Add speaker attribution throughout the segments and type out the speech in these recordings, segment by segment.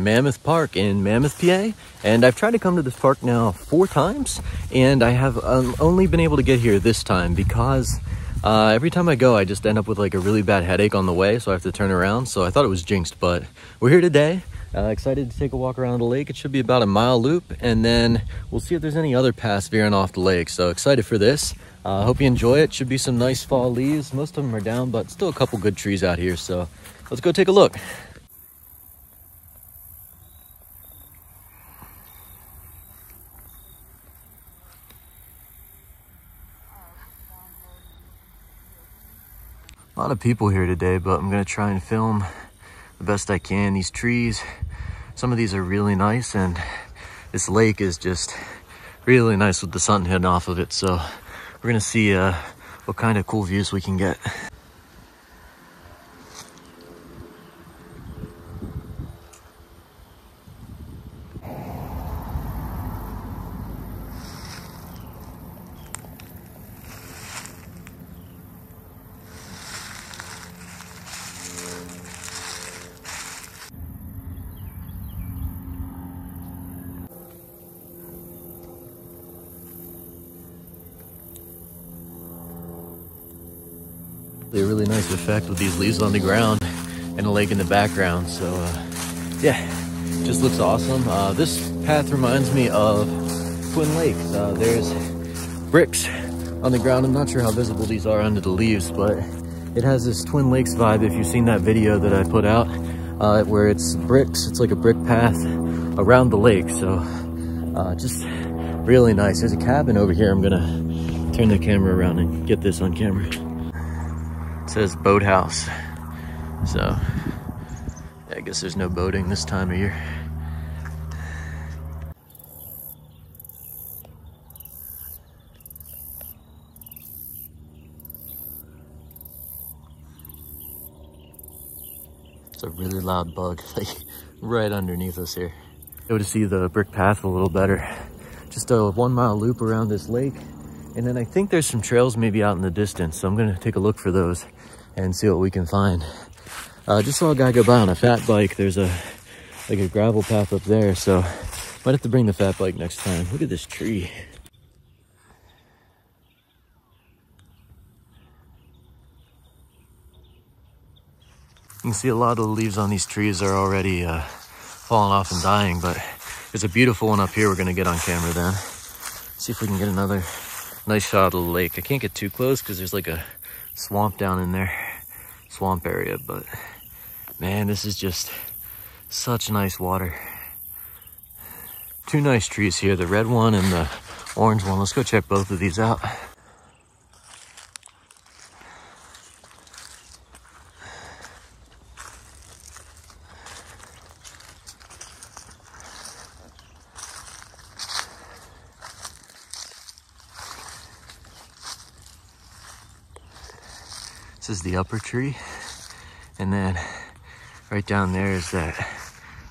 Speaker 1: Mammoth Park in Mammoth, PA, and I've tried to come to this park now 4 times, and I have only been able to get here this time because every time I go, I just end up with like a really bad headache on the way, so I have to turn around. So I thought it was jinxed, but we're here today. Excited to take a walk around the lake. It should be about a mile loop, and then we'll see if there's any other paths veering off the lake. So excited for this. Hope you enjoy it. Should be some nice fall leaves. Most of them are down, but still a couple good trees out here. So let's go take a look. A lot of people here today, but I'm gonna try and film the best I can. These trees, some of these are really nice, and this lake is just really nice with the sun hitting off of it. So we're gonna see what kind of cool views we can get. A really nice effect with these leaves on the ground and a lake in the background. So yeah, just looks awesome. This path reminds me of Twin Lakes. There's bricks on the ground. I'm not sure how visible these are under the leaves, but it has this Twin Lakes vibe. If you've seen that video that I put out where it's bricks, it's like a brick path around the lake. So just really nice. There's a cabin over here. I'm gonna turn the camera around and get this on camera. It says boathouse, so yeah, I guess there's no boating this time of year. It's a really loud bug, like right underneath us here. Go to see the brick path a little better. Just a 1 mile loop around this lake. And then I think there's some trails maybe out in the distance. So I'm gonna take a look for those and see what we can find. Just saw a guy go by on a fat bike. There's like a gravel path up there. So might have to bring the fat bike next time. Look at this tree. You can see a lot of the leaves on these trees are already falling off and dying, but there's a beautiful one up here we're gonna get on camera then. See if we can get another nice shot of the lake. I can't get too close because there's like a swamp down in there, swamp area, but man, this is just such nice water. 2 nice trees here, the red one and the orange one. Let's go check both of these out. This is the upper tree, and then right down there is that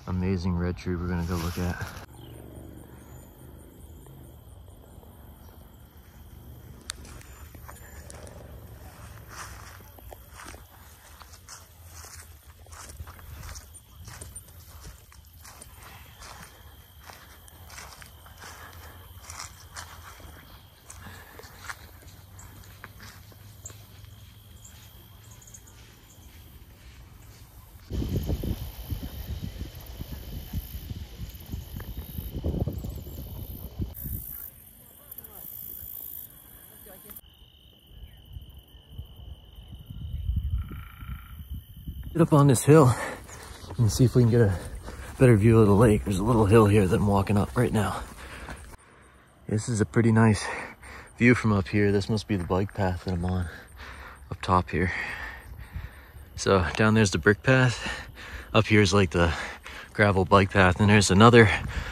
Speaker 1: amazing red tree we're gonna go look at. Get up on this hill and see if we can get a better view of the lake. There's a little hill here that I'm walking up right now. This is a pretty nice view from up here. This must be the bike path that I'm on up top here. So down there's the brick path. Up here is like the gravel bike path, and there's another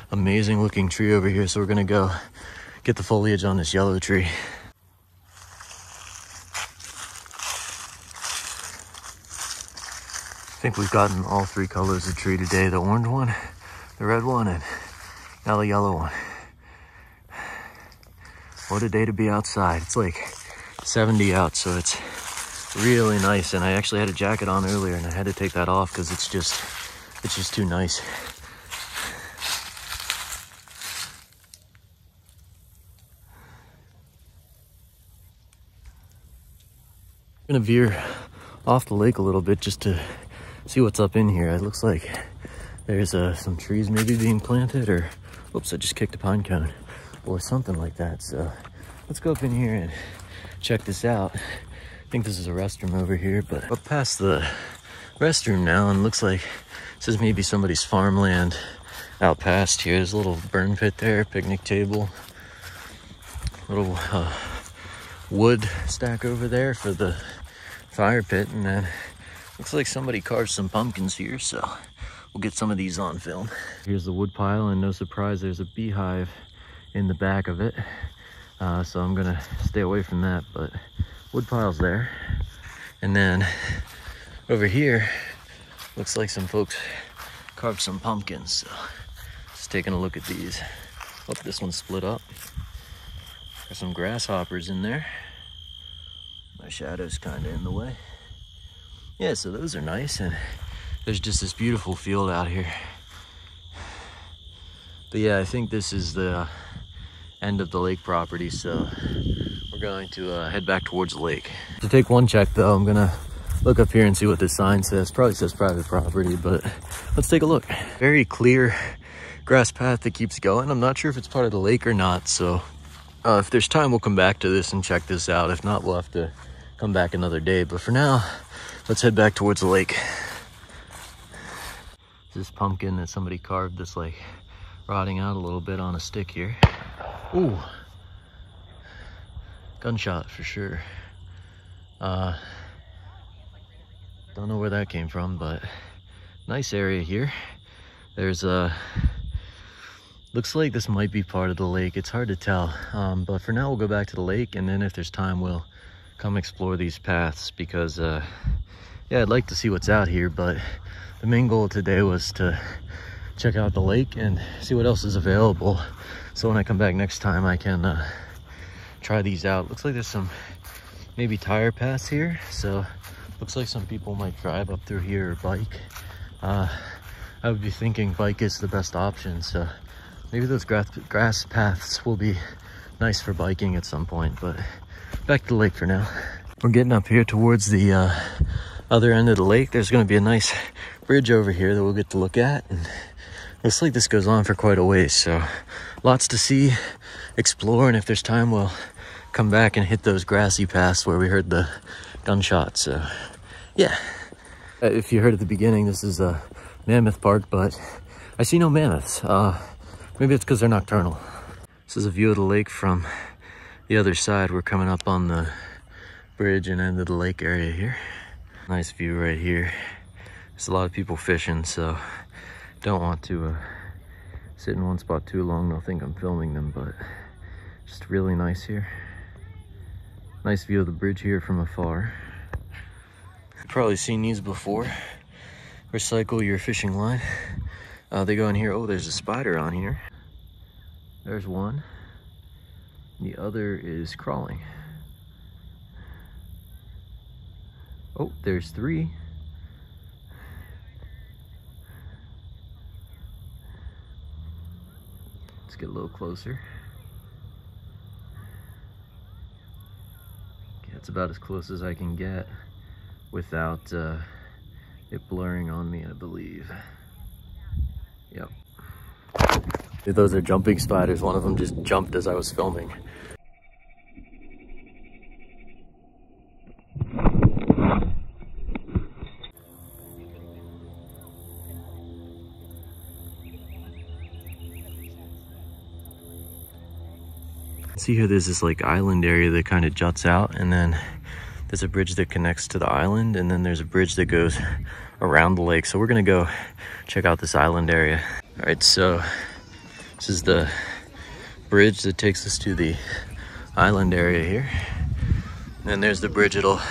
Speaker 1: amazing looking tree over here. So we're gonna go get the foliage on this yellow tree. I think we've gotten all 3 colors of tree today. The orange one, the red one, and now the yellow one. What a day to be outside. It's like 70 out, so it's really nice. And I actually had a jacket on earlier and I had to take that off because it's just too nice. gonna veer off the lake a little bit just to see what's up in here. It looks like there's some trees maybe being planted, or oops, I just kicked a pine cone or something like that. So let's go up in here and check this out. I think this is a restroom over here, but up past the restroom now, and looks like this is maybe somebody's farmland out past here. There's a little burn pit there, picnic table, little wood stack over there for the fire pit, and then looks like somebody carved some pumpkins here, so we'll get some of these on film. Here's the wood pile, and no surprise, there's a beehive in the back of it, so I'm gonna stay away from that, but wood pile's there. And then over here looks like some folks carved some pumpkins, so just taking a look at these. Oh, this one's split up. There's some grasshoppers in there. My shadow's kind of in the way. Yeah, so those are nice, and there's just this beautiful field out here. But yeah, I think this is the end of the lake property, so we're going to head back towards the lake. To take one check though, I'm gonna look up here and see what this sign says. Probably says private property, but let's take a look. Very clear grass path that keeps going. I'm not sure if it's part of the lake or not, so if there's time, we'll come back to this and check this out. If not, we'll have to come back another day. But for now, let's head back towards the lake. This pumpkin that somebody carved that's like rotting out a little bit on a stick here. Ooh, gunshot for sure. Don't know where that came from, but nice area here. There's looks like this might be part of the lake. It's hard to tell, but for now we'll go back to the lake, and then if there's time we'll come explore these paths, because yeah, I'd like to see what's out here, but the main goal today was to check out the lake and see what else is available, so when I come back next time I can try these out. Looks like there's some maybe tire paths here, so looks like some people might drive up through here or bike. I would be thinking bike is the best option, so maybe those grass paths will be nice for biking at some point. But back to the lake for now. We're getting up here towards the other end of the lake. There's going to be a nice bridge over here that we'll get to look at, and looks like this goes on for quite a ways, so lots to see, explore, and if there's time we'll come back and hit those grassy paths where we heard the gunshot. So yeah, if you heard at the beginning, this is a mammoth park, but I see no mammoths. Maybe it's because they're nocturnal. This is a view of the lake from the other side. We're coming up on the bridge and end of the lake area here. Nice view right here. There's a lot of people fishing, so don't want to sit in one spot too long. They'll think I'm filming them, but just really nice here. Nice view of the bridge here from afar. You've probably seen these before. Recycle your fishing line. They go in here. Oh, there's a spider on here. There's one. The other is crawling. Oh, there's three. Let's get a little closer. Okay, that's about as close as I can get without it blurring on me, I believe. Yep. Those are jumping spiders. One of them just jumped as I was filming. See here, there's this like island area that kind of juts out, and then there's a bridge that connects to the island, and then there's a bridge that goes around the lake. So we're gonna go check out this island area. All right, so this is the bridge that takes us to the island area here. And then there's the bridge that'll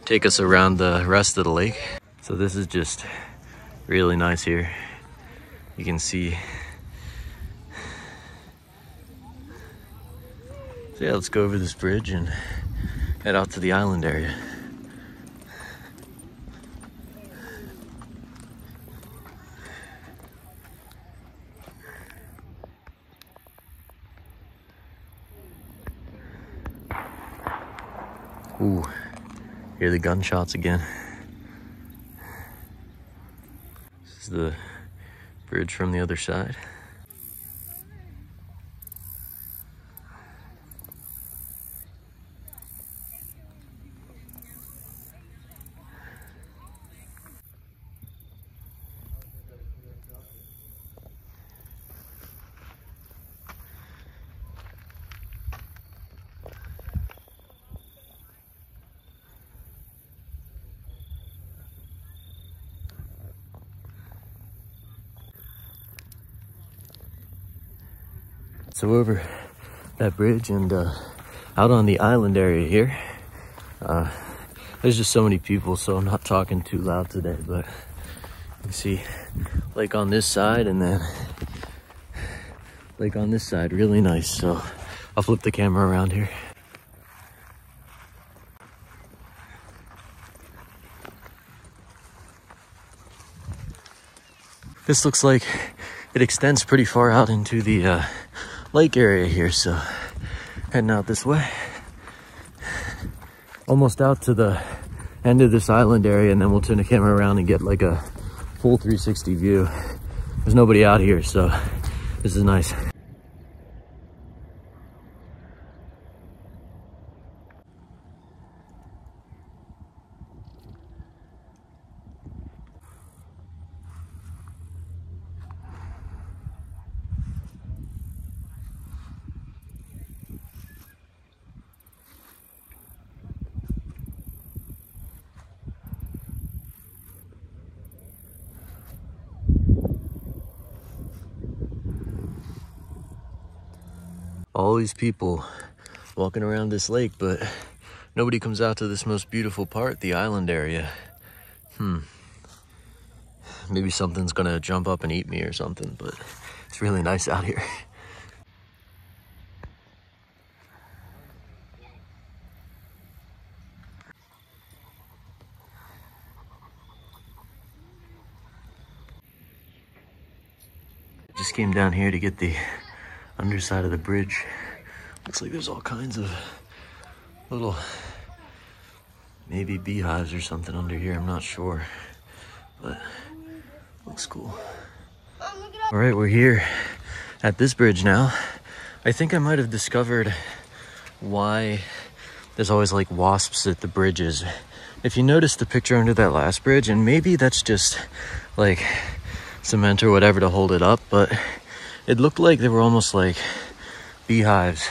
Speaker 1: take us around the rest of the lake. So this is just really nice here. You can see. So yeah, let's go over this bridge and head out to the island area. Ooh, Hear the gunshots again. This is the bridge from the other side. So over that bridge and out on the island area here, there's just so many people, so I'm not talking too loud today, but you can see lake on this side and then lake on this side, really nice. So I'll flip the camera around here. This looks like it extends pretty far out into the lake area here, so heading out this way. Almost out to the end of this island area, and then we'll turn the camera around and get like a full 360 view. There's nobody out here, so this is nice. All these people walking around this lake, but nobody comes out to this most beautiful part, the island area. Maybe something's gonna jump up and eat me or something, but it's really nice out here. Just came down here to get the underside of the bridge. Looks like there's all kinds of little, maybe beehives or something under here, I'm not sure, but looks cool. All right, we're here at this bridge now. I think I might have discovered why there's always like wasps at the bridges. If you notice the picture under that last bridge, and maybe that's just like cement or whatever to hold it up, but it looked like there were almost like beehives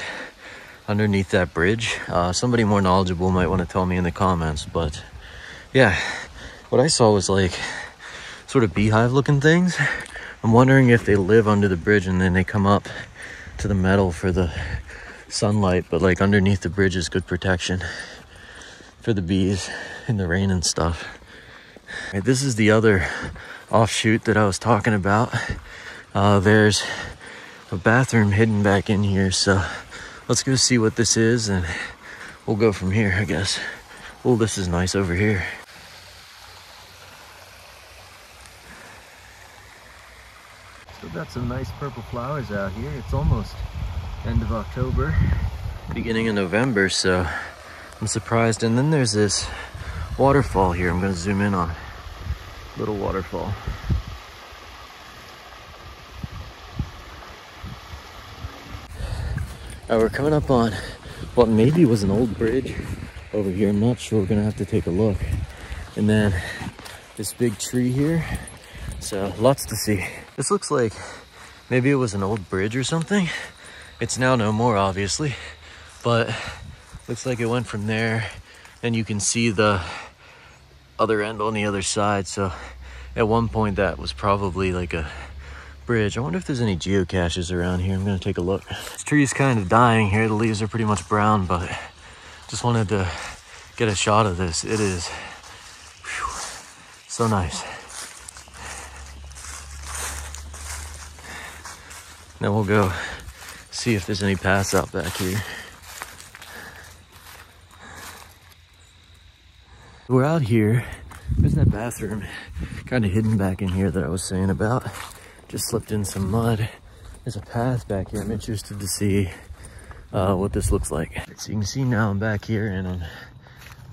Speaker 1: underneath that bridge. Somebody more knowledgeable might want to tell me in the comments, but yeah, what I saw was like sort of beehive looking things. I'm wondering if they live under the bridge and then they come up to the metal for the sunlight, but like underneath the bridge is good protection for the bees in the rain and stuff. Right, this is the other offshoot that I was talking about. There's a bathroom hidden back in here, so let's go see what this is and we'll go from here, I guess. Oh, this is nice over here. Still got some nice purple flowers out here. It's almost end of October, beginning of November, so I'm surprised. And then there's this waterfall here. I'm gonna zoom in on little waterfall. We're coming up on what maybe was an old bridge over here. I'm not sure. We're gonna have to take a look. And then this big tree here. So lots to see. This looks like maybe it was an old bridge or something. It's now no more, obviously, but looks like it went from there. And you can see the other end on the other side. So at one point that was probably like a bridge. I wonder if there's any geocaches around here. I'm gonna take a look. This tree's kind of dying here. The leaves are pretty much brown, but just wanted to get a shot of this. It is so nice. Then we'll go see if there's any paths out back here. We're out here. There's that bathroom kind of hidden back in here that I was saying about. Just slipped in some mud. There's a path back here. I'm interested to see what this looks like. So you can see now I'm back here and I'm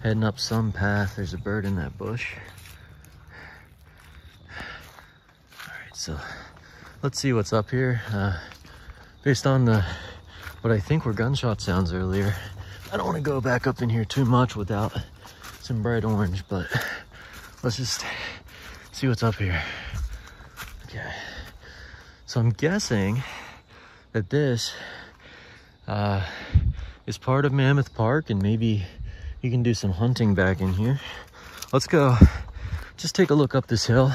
Speaker 1: heading up some path. There's a bird in that bush. All right, so let's see what's up here. Based on what I think were gunshot sounds earlier, I don't want to go back up in here too much without some bright orange, but let's just see what's up here. Okay, so I'm guessing that this is part of Mammoth Park, and maybe you can do some hunting back in here. Let's go just take a look up this hill,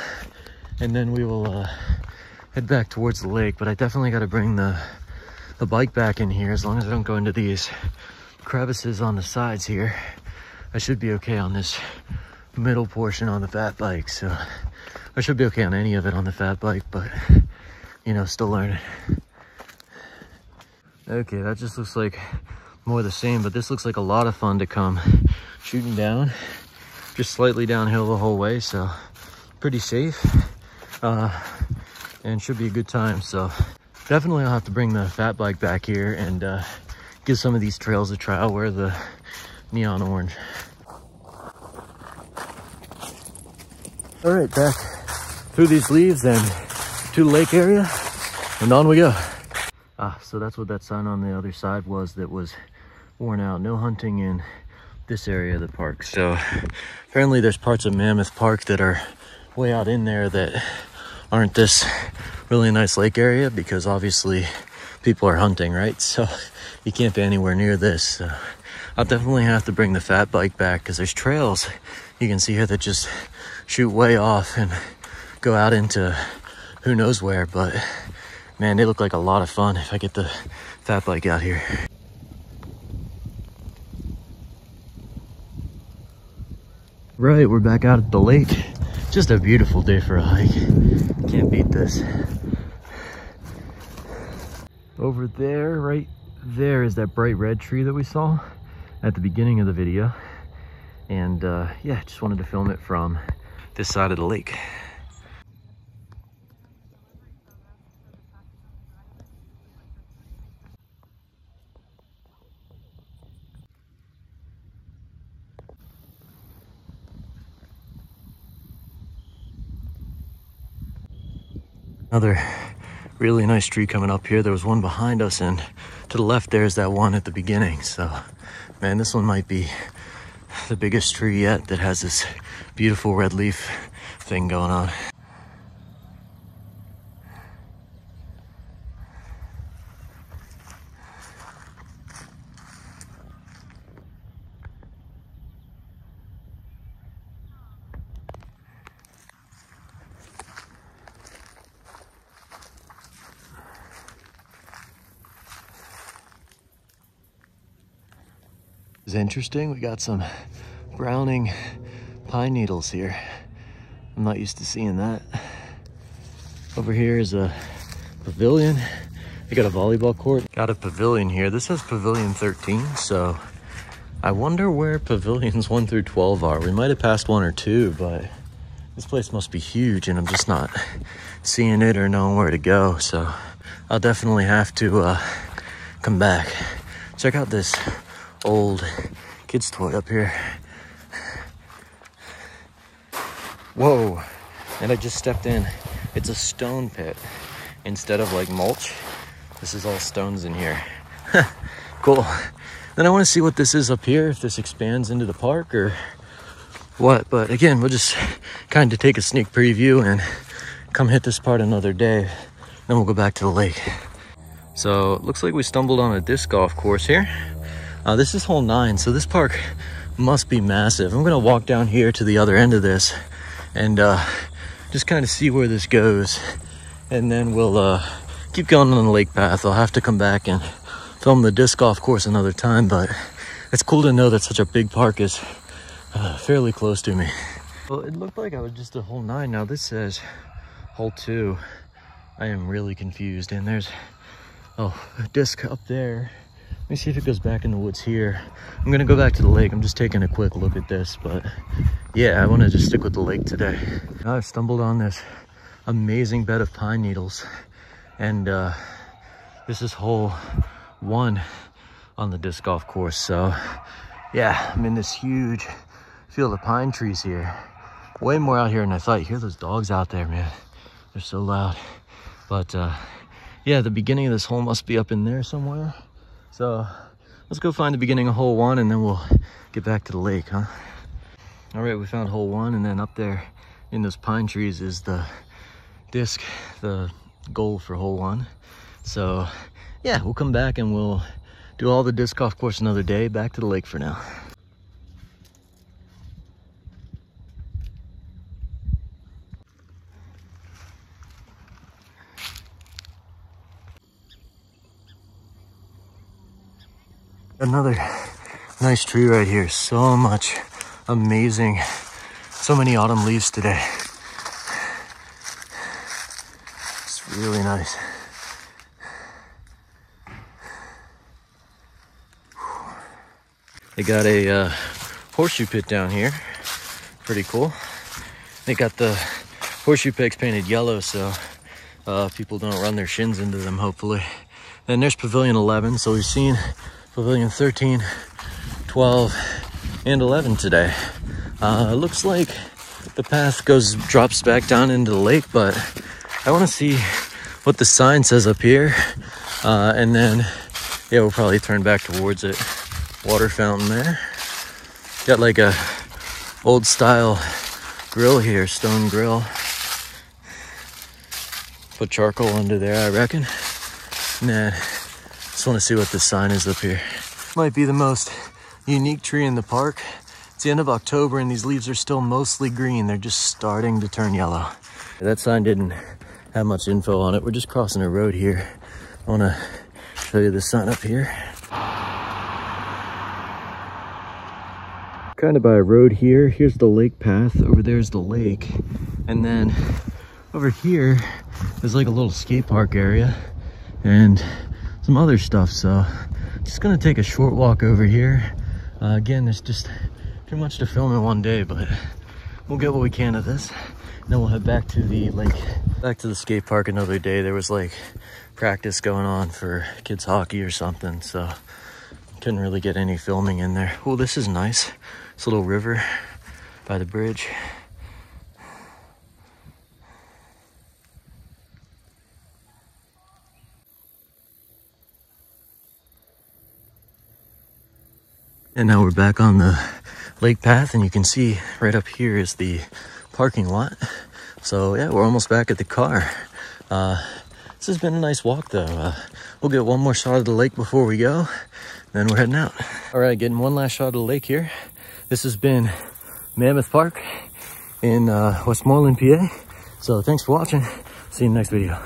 Speaker 1: and then we will head back towards the lake. But I definitely got to bring the bike back in here. As long as I don't go into these crevices on the sides here, I should be okay on this middle portion on the fat bike. So I should be okay on any of it on the fat bike, but you know, still learning. Okay, that just looks like more the same, but this looks like a lot of fun to come shooting down, just slightly downhill the whole way, so pretty safe, and should be a good time. So definitely I'll have to bring the fat bike back here and give some of these trails a try. I'll wear the neon orange. All right, back through these leaves and to the lake area, and on we go. So that's what that sign on the other side was that was worn out. No hunting in this area of the park. So apparently there's parts of Mammoth Park that are way out in there that aren't this really nice lake area, because obviously people are hunting, right? So you can't be anywhere near this. So I'll definitely have to bring the fat bike back, because there's trails you can see here that just shoot way off and go out into who knows where. But man, they look like a lot of fun if I get the fat bike out here. Right, we're back out at the lake. Just a beautiful day for a hike. Can't beat this. Over there, right there, is that bright red tree that we saw at the beginning of the video. And yeah, just wanted to film it from this side of the lake. Another really nice tree coming up here. There was one behind us, and to the left there's that one at the beginning. So man, this one might be the biggest tree yet that has this beautiful red leaf thing going on. It's interesting. We got some browning pine needles here. I'm not used to seeing that. Over here is a pavilion. They got a volleyball court. Got a pavilion here. This says pavilion 13, so I wonder where pavilions 1 through 12 are. We might have passed 1 or 2, but this place must be huge, and I'm just not seeing it or knowing where to go. So I'll definitely have to come back. Check out this old kid's toy up here. Whoa, and I just stepped in. It's a stone pit instead of like mulch. This is all stones in here. Cool. Then I want to see what this is up here, if this expands into the park or what. But again, we'll just kind of take a sneak preview and come hit this part another day. Then we'll go back to the lake. So it looks like we stumbled on a disc golf course here. This is hole 9, so this park must be massive. I'm gonna walk down here to the other end of this and just kind of see where this goes, and then we'll keep going on the lake path. I'll have to come back and film the disc golf course another time, but it's cool to know that such a big park is fairly close to me. Well, it looked like I was just at hole 9. Now this says hole 2. I am really confused, and there's a disc up there. Let me see if it goes back in the woods here. I'm gonna go back to the lake. I'm just taking a quick look at this, but yeah, I wanna just stick with the lake today. Now I've stumbled on this amazing bed of pine needles, and this is hole 1 on the disc golf course. So Yeah, I'm in this huge field of pine trees here. Way more out here than I thought. You hear those dogs out there, man. They're so loud. But yeah, the beginning of this hole must be up in there somewhere. So let's go find the beginning of hole 1 and then we'll get back to the lake, huh? All right, we found hole 1, and then up there in those pine trees is the disc, the goal for hole 1. So yeah, we'll come back and we'll do all the disc golf course another day. Back to the lake for now. Another nice tree right here. So much amazing, so many autumn leaves today. It's really nice. They got a horseshoe pit down here. Pretty cool. They got the horseshoe pegs painted yellow so people don't run their shins into them, hopefully. Then there's pavilion 11. So we've seen pavilion 13, 12, and 11 today. It looks like the path drops back down into the lake, but I want to see what the sign says up here. And then, yeah, we'll probably turn back towards it. Water fountain there. Got like a old style grill here, stone grill. Put charcoal under there, I reckon. Nah, just want to see what this sign is up here. Might be the most unique tree in the park. It's the end of October and these leaves are still mostly green. They're just starting to turn yellow. That sign didn't have much info on it. We're just crossing a road here. I want to show you this sign up here. Kind of by a road here. Here's the lake path. Over there's the lake. And then over here, there's like a little skate park area and some other stuff. So just gonna take a short walk over here. Again, there's just too much to film in one day, but we'll get what we can of this. And then we'll head back to the lake, back to the skate park another day. There was like practice going on for kids hockey or something. So couldn't really get any filming in there. Oh, this is nice. This little river by the bridge. And now we're back on the lake path, and you can see right up here is the parking lot. So yeah, we're almost back at the car. This has been a nice walk though. We'll get one more shot of the lake before we go, then we're heading out. All right, getting one last shot of the lake here. This has been Mammoth Park in Westmoreland, PA. So thanks for watching. See you in the next video.